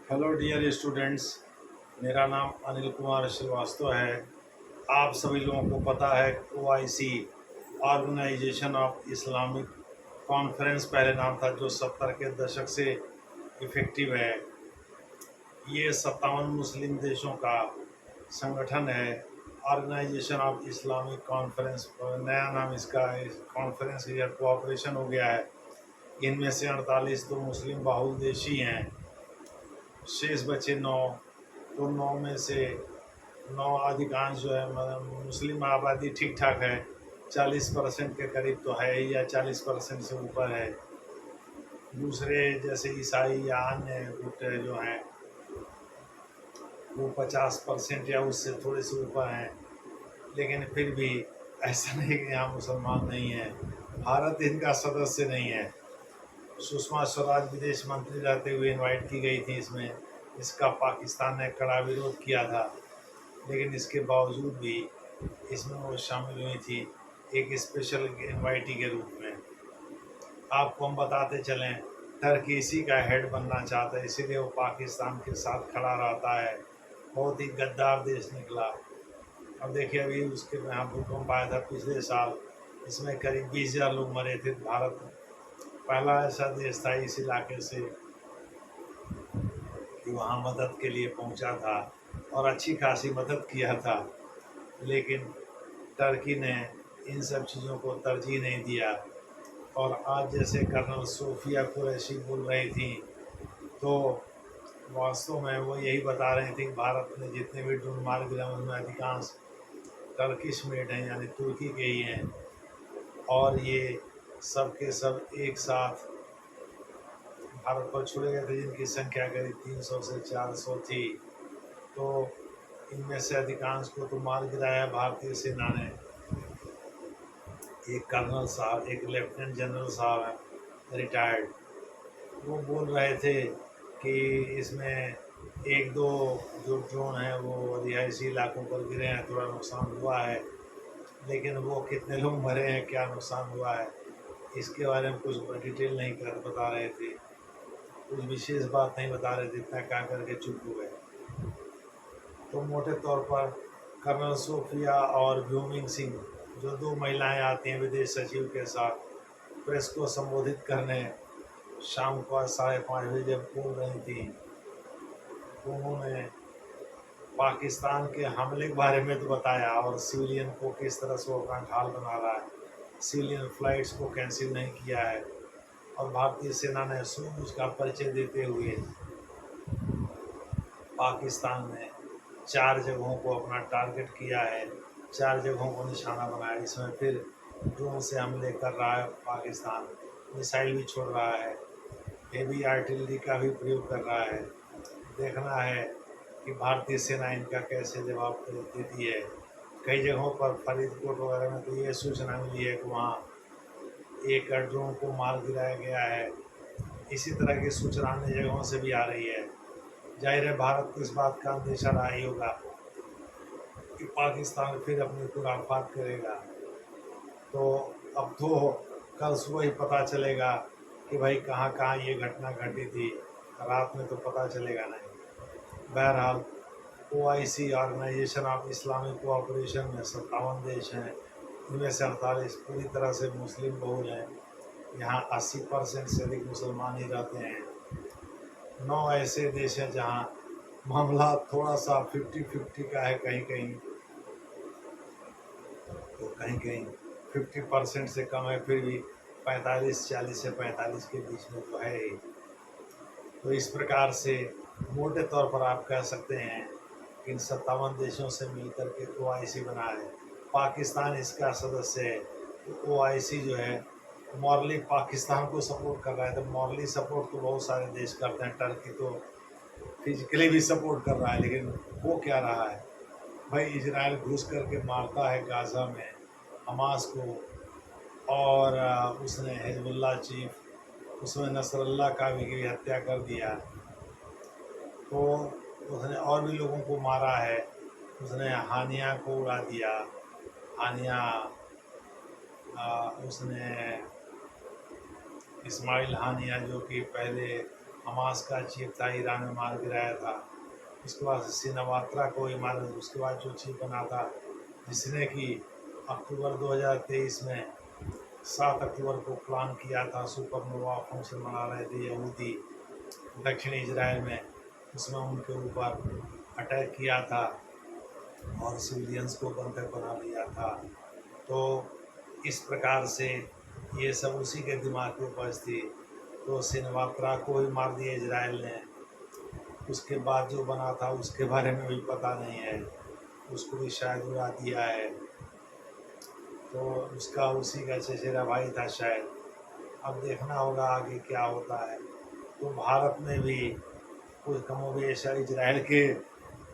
Hello dear students. मेरा नाम अनिल कुमार श्रीवास्तव है। आप सभी लोगों को पता है OIC organisation of Islamic conference पहले नाम था, जो 70 के दशक से इफ़ेक्टिव है। ये 57 मुस्लिम देशों का संगठन है। ऑर्गेनाइजेशन ऑफ इस्लामिक कॉन्फ्रेंस नया नाम इसका इस कॉन्फ्रेंस या कोऑपरेशन हो गया है। इनमें से 48 तो मुस्लिम बहुल देशी हैं, शेष बचे 9। तो 9 में से 9 अधिकांश जो है मतलब मुस्लिम आबादी ठीक ठाक है, 40% के करीब तो है ही, या 40% से ऊपर है। दूसरे जैसे ईसाई या अन्य गुट जो हैं वो 50% या उससे थोड़े से ऊपर हैं। लेकिन फिर भी ऐसा नहीं कि यहाँ मुसलमान नहीं है। भारत इनका सदस्य नहीं है। सुषमा स्वराज विदेश मंत्री रहते हुए इनवाइट की गई थी इसमें। इसका पाकिस्तान ने कड़ा विरोध किया था, लेकिन इसके बावजूद भी इसमें वो शामिल हुई थी एक स्पेशल इनवाइटी के रूप में। आपको हम बताते चलें, टर्की इसी का हेड बनना चाहता है, इसीलिए वो पाकिस्तान के साथ खड़ा रहता है। बहुत ही गद्दार देश निकला। अब देखिए, अभी उसके यहाँ भूकंप आया था पिछले साल, इसमें करीब 20,000 लोग मरे थे। भारत पहला ऐसा देश था इस इलाके से कि वहाँ मदद के लिए पहुँचा था और अच्छी खासी मदद किया था। लेकिन टर्की ने इन सब चीज़ों को तरजीह नहीं दिया। और आज जैसे कर्नल सोफिया कुरैशी बोल रही थी, तो वास्तव में वो यही बता रही थी कि भारत में जितने भी ड्रोन मार गिरे उनमें अधिकांश टर्किश मेड हैं, यानी तुर्की के ही हैं। और ये सब के सब एक साथ भारत पर छोड़े गए थे, जिनकी संख्या करीब 300 से 400 थी। तो इनमें से अधिकांश को तो मार गिराया भारतीय सेना ने। एक कर्नल साहब, एक लेफ्टिनेंट जनरल साहब हैं रिटायर्ड, वो बोल रहे थे कि इसमें एक दो जो ड्रोन हैं वो रिहायशी इलाकों पर गिरे हैं, थोड़ा नुकसान हुआ है। लेकिन वो कितने लोग मरे हैं, क्या नुकसान हुआ है, इसके बारे में कुछ डिटेल नहीं कर बता रहे थे, कुछ विशेष बात नहीं बता रहे थे, इतना क्या करके चुप हो गए। तो मोटे तौर पर कर्नल सोफिया और व्योमिंग सिंह, जो दो महिलाएं आती हैं विदेश सचिव के साथ प्रेस को संबोधित करने, शाम को 5:30 बजे जब बोल रही थी, तो उन्होंने पाकिस्तान के हमले के बारे में तो बताया और सिविलियन को किस तरह से वो अपना ढाल बना रहा है। सिविलियन फ्लाइट्स को कैंसिल नहीं किया है। और भारतीय सेना ने सूझ का परिचय देते हुए पाकिस्तान ने 4 जगहों को अपना टारगेट किया है, 4 जगहों को निशाना बनाया। इसमें फिर ड्रोन से हमले कर रहा है पाकिस्तान, मिसाइल भी छोड़ रहा है, हेवी आर्टिलरी का भी प्रयोग कर रहा है। देखना है कि भारतीय सेना इनका कैसे जवाब देती है। कई जगहों पर फरीदकोट वगैरह में तो ये सूचना मिली है कि वहाँ एक ड्रोन को मार गिराया गया है। इसी तरह की सूचना अन्य जगहों से भी आ रही है। जाहिर है भारत को इस बात का अंदेशा रहा ही होगा कि पाकिस्तान फिर अपनी खुराफात करेगा। तो अब तो कल सुबह ही पता चलेगा कि भाई कहाँ कहाँ ये घटना घटी थी, रात में तो पता चलेगा नहीं। बहरहाल OIC organisation of Islamic cooperation में 57 देश हैं, इनमें से 48 पूरी तरह से मुस्लिम बहुल हैं। यहाँ 80% से अधिक मुसलमान ही रहते हैं। 9 ऐसे देश हैं जहाँ मामला थोड़ा सा 50-50 का है, कहीं कहीं तो कहीं कहीं 50% से कम है, फिर भी 40 से 45 के बीच में तो है ही। तो इस प्रकार से मोटे तौर पर आप कह सकते हैं कि इन 57 देशों से मिलकर के OIC बना है। पाकिस्तान इसका सदस्य है। तो OIC जो है मॉरली पाकिस्तान को सपोर्ट कर रहा है। तो मॉरली सपोर्ट तो बहुत सारे देश करते हैं, टर्की तो फिजिकली भी सपोर्ट कर रहा है, लेकिन वो क्या रहा है भाई, इजराइल घुस करके मारता है गाज़ा में हमास को। और उसने हिजबुल्लाह चीफ, उसमें नसरल्ला का भी हत्या कर दिया। तो उसने और भी लोगों को मारा है। उसने हानिया को उड़ा दिया। हानिया उसने इस्माइल हानिया, जो कि पहले हमास का चीफ था, ईरान में मार गिराया था। उसके बाद सिनावात्रा को ही मारा। उसके बाद जो चीफ बना था, जिसने कि अक्टूबर 2023 में 7 अक्टूबर को प्लान किया था, सुपरनोवा फंक्शन मना रहे थे यहूदी दक्षिण इजराइल में, उसमें उनके ऊपर अटैक किया था और सिविलियंस को बंधक बना लिया था। तो इस प्रकार से ये सब उसी के दिमाग की उपज थी। तो सिनवात्रा को ही मार दिया इजराइल ने। उसके बाद जो बना था उसके बारे में भी पता नहीं है, उसको भी शायद उड़ा दिया है। तो उसका उसी का चचेरा भाई था शायद। अब देखना होगा आगे क्या होता है। तो भारत में भी कुछ कमोबेश इजराइल के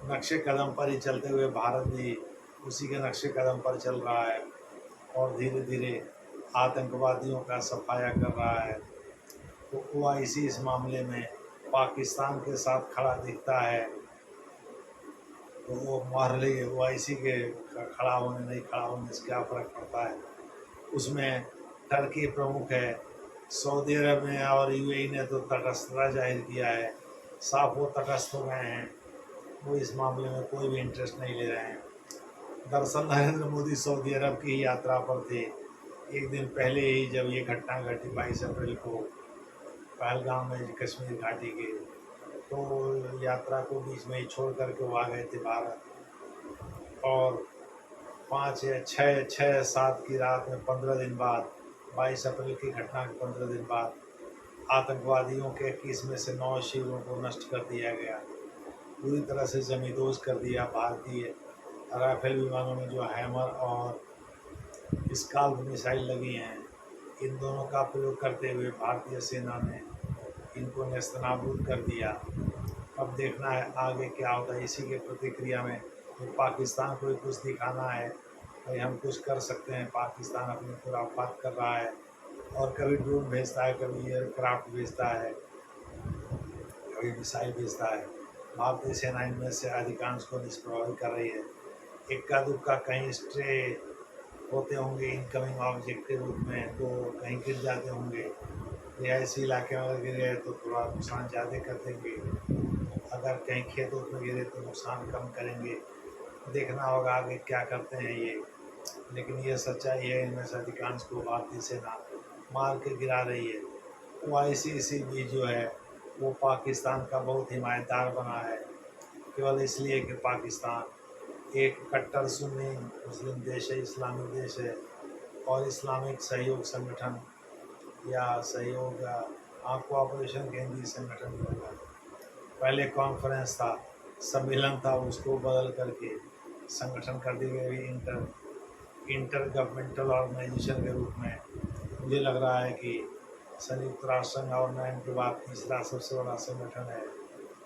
नक्शे कदम पर ही चलते हुए भारत भी उसी के नक्शे कदम पर चल रहा है और धीरे धीरे आतंकवादियों का सफाया कर रहा है। तो ओआईसी इस मामले में पाकिस्तान के साथ खड़ा दिखता है। तो वो मार लिए ओआईसी के खड़ा होने नहीं खड़ा होने से क्या फ़र्क पड़ता है। उसमें टर्की प्रमुख है, सऊदी अरब ने और यूएई ने तो तटस्थता जाहिर किया है, साफ वो तटस्थ हो गए हैं। वो इस मामले में कोई भी इंटरेस्ट नहीं ले रहे हैं। दरअसल नरेंद्र मोदी सऊदी अरब की यात्रा पर थे। एक दिन पहले ही जब ये घटना घटी 22 अप्रैल को पहलगाम में कश्मीर घाटी के, तो यात्रा को बीच में ही छोड़ करके वो आ गए थे भारत। और 5 या 6 7 की रात में 15 दिन बाद, 22 अप्रैल की घटना के 15 दिन बाद आतंकवादियों के 21 में से 9 शिविरों को नष्ट कर दिया गया। पूरी तरह से जमींदोज कर दिया। भारतीय राफेल विमानों में जो हैमर और स्काल्प मिसाइल लगी हैं, इन दोनों का प्रयोग करते हुए भारतीय सेना ने इनको नेस्तनाबूद कर दिया। अब देखना है आगे क्या होता है। इसी के प्रतिक्रिया में तो पाकिस्तान को भी कुछ दिखाना है, भाई हम कुछ कर सकते हैं। पाकिस्तान अपनी खुराफात कर रहा है और कभी ड्रोन भेजता है, कभी एयरक्राफ्ट भेजता है, कभी मिसाइल भेजता है। भारतीय सेना इनमें से अधिकांश को निष्प्रभावी कर रही है। इक्का दुक्का कहीं स्ट्रे होते होंगे इनकमिंग ऑब्जेक्ट के रूप में, तो कहीं गिर जाते होंगे। रिहायशी इलाके में अगर गिरे तो थोड़ा नुकसान ज़्यादा कर देंगे, अगर कहीं खेत में गिरे तो नुकसान कम करेंगे। देखना होगा आगे क्या करते हैं ये। लेकिन ये सच्चाई है, इनमें से अधिकांश को भारतीय सेना मार के गिरा रही है। ओआईसी भी जो है वो पाकिस्तान का बहुत हिमायतदार बना है, केवल इसलिए कि पाकिस्तान एक कट्टर सुन्नी मुस्लिम देश है, इस्लामिक देश है और इस्लामिक सहयोग संगठन या सहयोग कोऑपरेशन के हिंदी संगठन होगा। पहले कॉन्फ्रेंस था, सम्मेलन था, उसको बदल करके संगठन कर दी गई इंटर गवर्नमेंटल ऑर्गेनाइजेशन के रूप में। मुझे लग रहा है कि संयुक्त राष्ट्र संघ और नाइन के बाद तीसरा सबसे बड़ा संगठन है,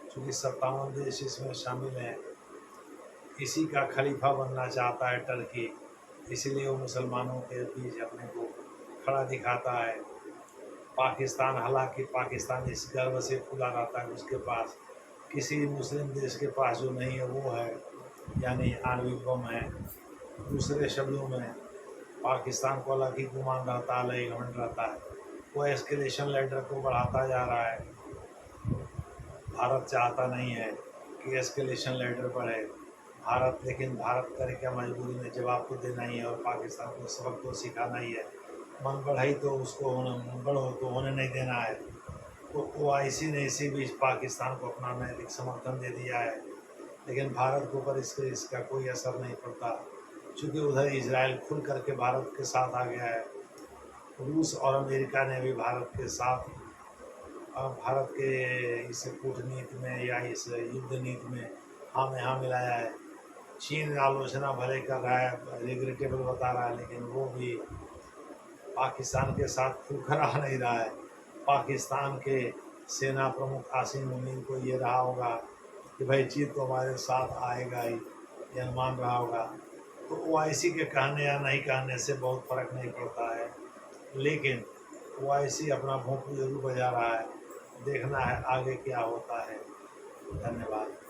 क्योंकि 57 देश इसमें शामिल हैं। इसी का खलीफा बनना चाहता है टर्की, इसीलिए वो मुसलमानों के बीच अपने को खड़ा दिखाता है। पाकिस्तान, हालांकि पाकिस्तान इस गर्व से फूला रहता है उसके पास किसी मुस्लिम देश के पास जो नहीं है वो है, यानी आणविक बम है। दूसरे शब्दों में पाकिस्तान को अलग ही गुमान रहता है, अलग घमंड रहता है। वो एस्केलेशन लेडर को बढ़ाता जा रहा है। भारत चाहता नहीं है कि एस्केलेशन लेडर बढ़े। लेकिन भारत करे क्या, मजबूरी में जवाब तो देना ही है और पाकिस्तान को सबक तो सिखाना ही है। मन बढ़ाई तो उसको बढ़ो तो होने नहीं देना है। तो ओआईसी ने इसी बीच पाकिस्तान को अपना नैतिक समर्थन दे दिया है, लेकिन भारत के ऊपर इसका कोई असर नहीं पड़ता, क्योंकि उधर इजराइल खुल करके भारत के साथ आ गया है। रूस और अमेरिका ने भी भारत के साथ, भारत के इस कूटनीति में या इस युद्ध नीति में हाँ में हाँ मिलाया है। चीन आलोचना भले कर रहा है, रिग्रेटेबल बता रहा है, लेकिन वो भी पाकिस्तान के साथ खुलकर आ नहीं रहा है। पाकिस्तान के सेना प्रमुख आसिम मुनीर को ये रहा होगा कि भाई चीन तो हमारे साथ आएगा ही, ये अनुमान रहा होगा। तो ओआईसी के कहने या नहीं कहने से बहुत फ़र्क नहीं पड़ता है, लेकिन ओआईसी अपना भोंपू जरूर बजा रहा है। देखना है आगे क्या होता है। धन्यवाद।